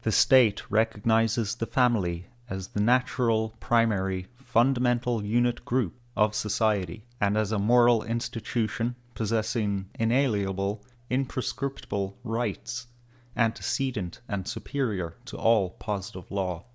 The state recognizes the family as the natural, primary, fundamental unit group of society, and as a moral institution possessing inalienable, imprescriptible rights, antecedent and superior to all positive law.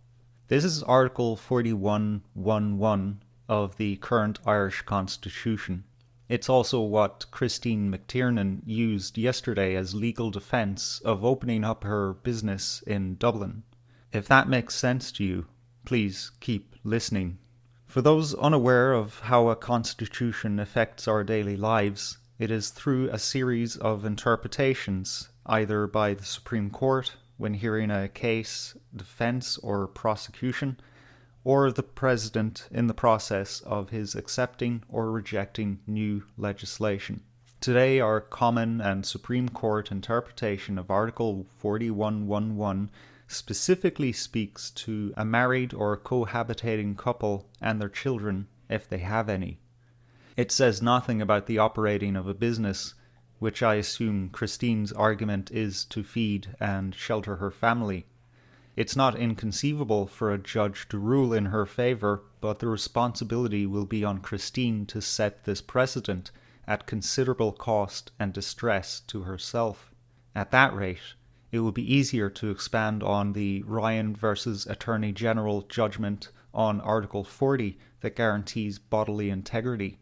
This is Article 41(1)(1) of the current Irish Constitution. It's also what Christine McTiernan used yesterday as legal defence of opening up her business in Dublin. If that makes sense to you, please keep listening. For those unaware of how a constitution affects our daily lives, it is through a series of interpretations, either by the Supreme Court when hearing a case, defence or prosecution, or the President in the process of his accepting or rejecting new legislation. Today, our Common and Supreme Court interpretation of Article 41(1)(1) specifically speaks to a married or cohabitating couple and their children, if they have any. It says nothing about the operating of a business, which I assume Christine's argument is to feed and shelter her family. It's not inconceivable for a judge to rule in her favour, but the responsibility will be on Christine to set this precedent at considerable cost and distress to herself. At that rate, it will be easier to expand on the Ryan versus Attorney General judgment on Article 40 that guarantees bodily integrity.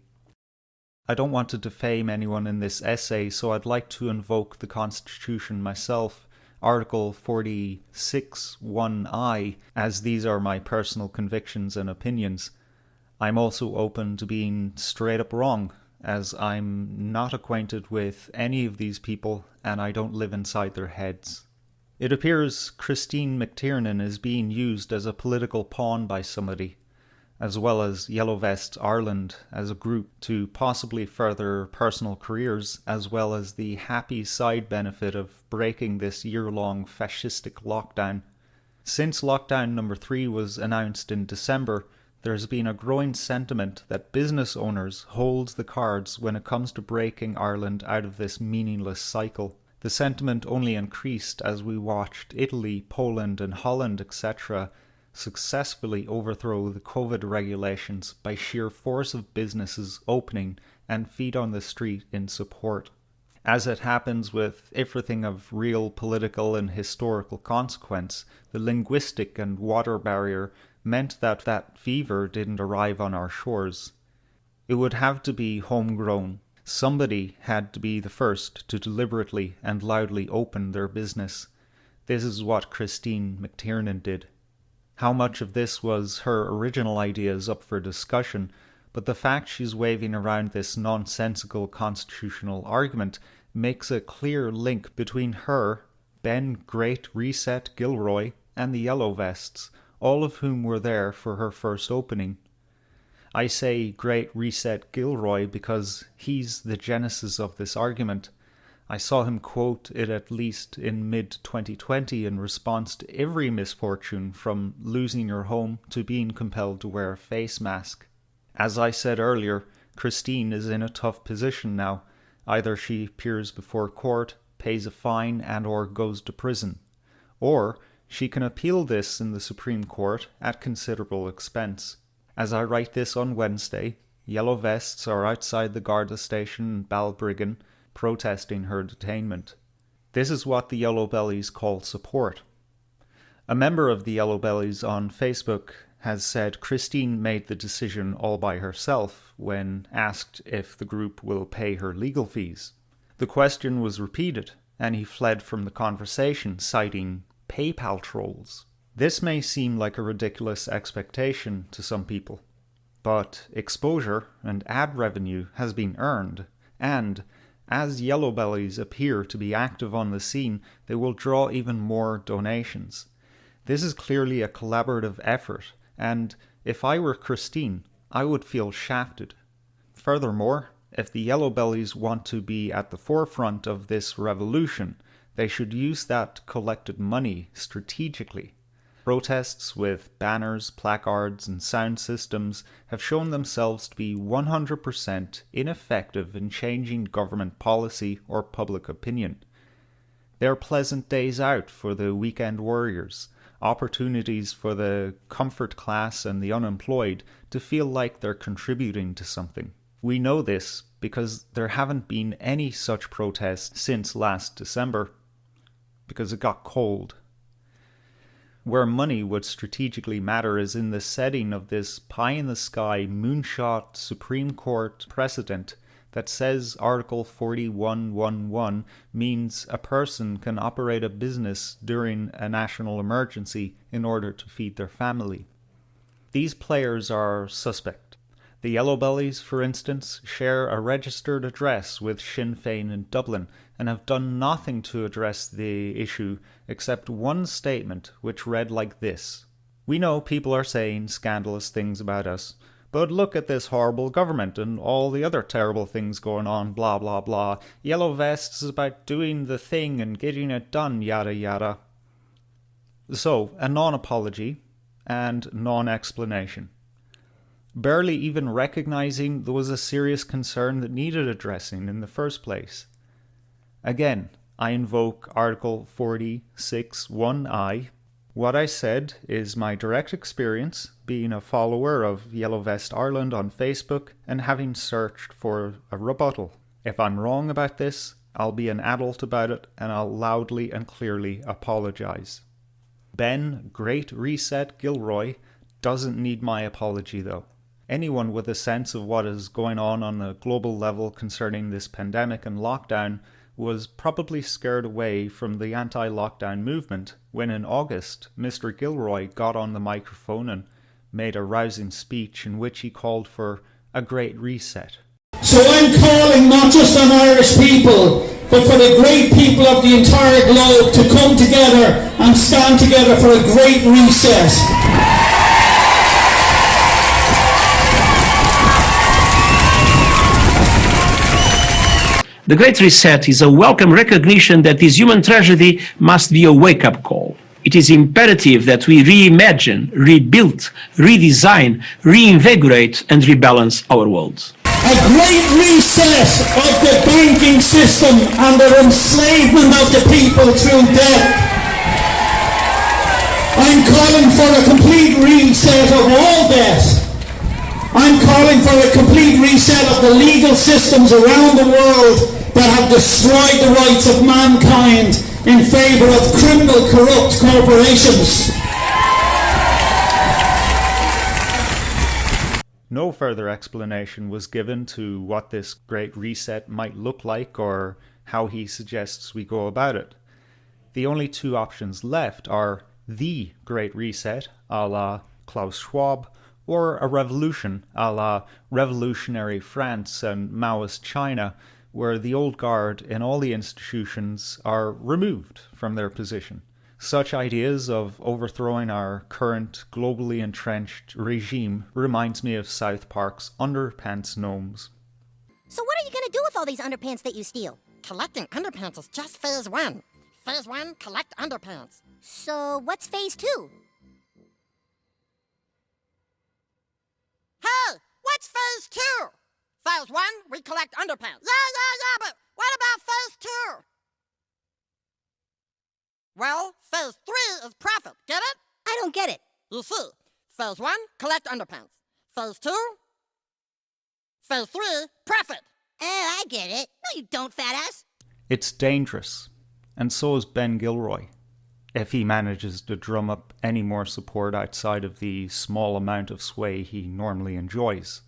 I don't want to defame anyone in this essay, so I'd like to invoke the Constitution myself, Article 46(1)(I), as these are my personal convictions and opinions. I'm also open to being straight up wrong, as I'm not acquainted with any of these people and I don't live inside their heads. It appears Christine McTiernan is being used as a political pawn by somebody, as well as Yellow Vests Ireland as a group, to possibly further personal careers, as well as the happy side benefit of breaking this year-long fascistic lockdown. Since lockdown number 3 was announced in December, there has been a growing sentiment that business owners hold the cards when it comes to breaking Ireland out of this meaningless cycle. The sentiment only increased as we watched Italy, Poland and Holland, etc., successfully overthrow the COVID regulations by sheer force of businesses opening and feet on the street in support. As it happens with everything of real political and historical consequence, the linguistic and water barrier meant that fever didn't arrive on our shores. It would have to be homegrown. Somebody had to be the first to deliberately and loudly open their business. This is what Christine McTiernan did. How much of this was her original idea is up for discussion, but the fact she's waving around this nonsensical constitutional argument makes a clear link between her, Ben Great Reset Gilroy, and the Yellow Vests, all of whom were there for her first opening. I say Great Reset Gilroy because he's the genesis of this argument. I saw him quote it at least in mid-2020 in response to every misfortune from losing your home to being compelled to wear a face mask. As I said earlier, Christine is in a tough position now. Either she appears before court, pays a fine and/or goes to prison, or she can appeal this in the Supreme Court at considerable expense. As I write this on Wednesday, Yellow Vests are outside the Garda station in Balbriggan, protesting her detainment. This is what the Yellow Bellies call support. A member of the Yellow Bellies on Facebook has said Christine made the decision all by herself when asked if the group will pay her legal fees. The question was repeated, and he fled from the conversation, citing PayPal trolls. This may seem like a ridiculous expectation to some people, but exposure and ad revenue has been earned, and as Yellow Bellies appear to be active on the scene, they will draw even more donations. This is clearly a collaborative effort, and if I were Christine, I would feel shafted. Furthermore, if the Yellow Bellies want to be at the forefront of this revolution, they should use that collected money strategically. Protests with banners, placards, and sound systems have shown themselves to be 100% ineffective in changing government policy or public opinion. They're pleasant days out for the weekend warriors, opportunities for the comfort class and the unemployed to feel like they're contributing to something. We know this because there haven't been any such protests since last December, because it got cold. Where money would strategically matter is in the setting of this pie-in-the-sky moonshot Supreme Court precedent that says Article 4111 means a person can operate a business during a national emergency in order to feed their family. These players are suspect. The Yellow Bellies, for instance, share a registered address with Sinn Féin in Dublin and have done nothing to address the issue except one statement which read like this: "We know people are saying scandalous things about us, but look at this horrible government and all the other terrible things going on, blah blah blah. Yellow Vests is about doing the thing and getting it done, yada yada." So, a non-apology and non-explanation. Barely even recognizing there was a serious concern that needed addressing in the first place. Again, I invoke Article 46(1)(I). What I said is my direct experience, being a follower of Yellow Vest Ireland on Facebook and having searched for a rebuttal. If I'm wrong about this, I'll be an adult about it and I'll loudly and clearly apologise. Ben Great Reset Gilroy doesn't need my apology though. Anyone with a sense of what is going on a global level concerning this pandemic and lockdown was probably scared away from the anti-lockdown movement when in August Mr. Gilroy got on the microphone and made a rousing speech in which he called for a great reset. So I'm calling not just on Irish people, but for the great people of the entire globe to come together and stand together for a great reset. The Great Reset is a welcome recognition that this human tragedy must be a wake-up call. It is imperative that we reimagine, rebuild, redesign, reinvigorate and rebalance our world. A great reset of the banking system and the enslavement of the people through debt. I'm calling for a complete reset of all debt. I'm calling for a complete reset of the legal systems around the world that have destroyed the rights of mankind in favour of criminal, corrupt corporations. No further explanation was given to what this great reset might look like or how he suggests we go about it. The only two options left are the Great Reset, a la Klaus Schwab, or a revolution, a la revolutionary France and Maoist China, where the old guard in all the institutions are removed from their position. Such ideas of overthrowing our current globally entrenched regime reminds me of South Park's Underpants Gnomes. So what are you gonna do with all these underpants that you steal? Collecting underpants is just phase 1. Phase 1, collect underpants. So what's phase 2? Hey, what's phase 2? Phase 1, we collect underpants. Yeah, but what about phase 2? Well, phase 3 is profit, get it? I don't get it. You see, phase 1, collect underpants. Phase 2, phase 3, profit. I get it. No, you don't, fat ass. It's dangerous, and so is Ben Gilroy, if he manages to drum up any more support outside of the small amount of sway he normally enjoys.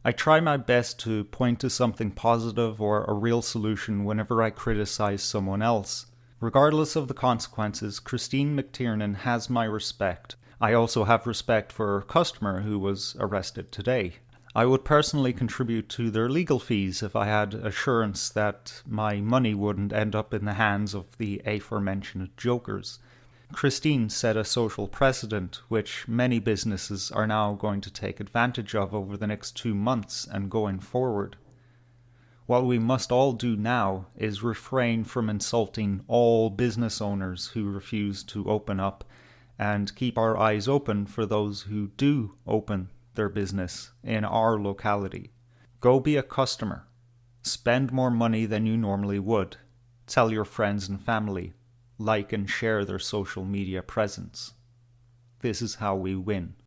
I try my best to point to something positive or a real solution whenever I criticize someone else. Regardless of the consequences, Christine McTiernan has my respect. I also have respect for her customer who was arrested today. I would personally contribute to their legal fees if I had assurance that my money wouldn't end up in the hands of the aforementioned jokers. Christine set a social precedent which many businesses are now going to take advantage of over the next 2 months and going forward. What we must all do now is refrain from insulting all business owners who refuse to open up and keep our eyes open for those who do open their business in our locality. Go be a customer. Spend more money than you normally would. Tell your friends and family. Like and share their social media presence. This is how we win.